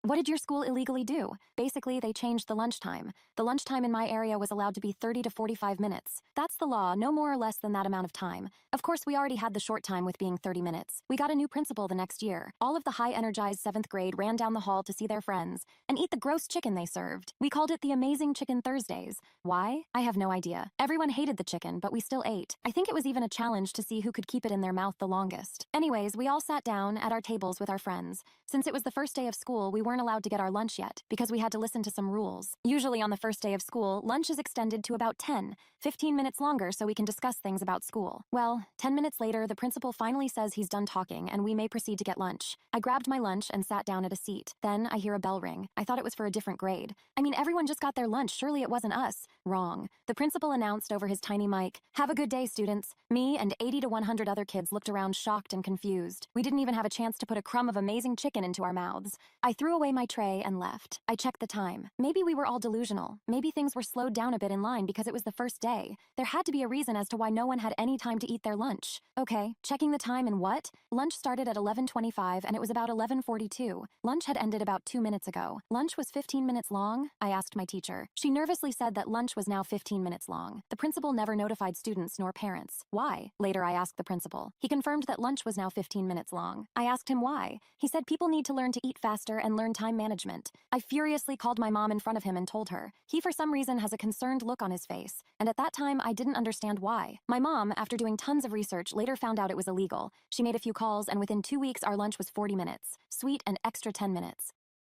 What did your school illegally do? Basically, they changed the lunchtime. The lunchtime in my area was allowed to be 30 to 45 minutes. That's the law, no more or less than that amount of time. Of course, we already had the short time with being 30 minutes. We got a new principal the next year. All of the high-energized 7th grade ran down the hall to see their friends and eat the gross chicken they served. We called it the Amazing Chicken Thursdays. Why? I have no idea. Everyone hated the chicken, but we still ate. I think it was even a challenge to see who could keep it in their mouth the longest. Anyways, we all sat down at our tables with our friends. Since it was the first day of school, we weren't allowed to get our lunch yet because we had to listen to some rules. Usually on the first day of school, lunch is extended to about 15 minutes longer so we can discuss things about school. Well, 10 minutes later, the principal finally says he's done talking and we may proceed to get lunch. I grabbed my lunch and sat down at a seat. Then I hear a bell ring. I thought it was for a different grade. I mean, everyone just got their lunch. Surely it wasn't us. Wrong. The principal announced over his tiny mic, "Have a good day, students." Me and 80 to 100 other kids looked around shocked and confused. We didn't even have a chance to put a crumb of amazing chicken into our mouths. I threw away my tray and left. I checked the time. Maybe we were all delusional. Maybe things were slowed down a bit in line because it was the first day. There had to be a reason as to why no one had any time to eat their lunch. Okay, checking the time and what? Lunch started at 11:25 and it was about 11:42. Lunch had ended about 2 minutes ago. Lunch was 15 minutes long? I asked my teacher. She nervously said that lunch was now 15 minutes long. The principal never notified students nor parents. Why? Later I asked the principal. He confirmed that lunch was now 15 minutes long. I asked him why. He said people need to learn to eat faster and learn time management. I furiously called my mom in front of him and told her. He for some reason has a concerned look on his face, and at that time I didn't understand why. My mom, after doing tons of research, later found out it was illegal. She made a few calls and within 2 weeks our lunch was 40 minutes. Sweet and extra 10 minutes.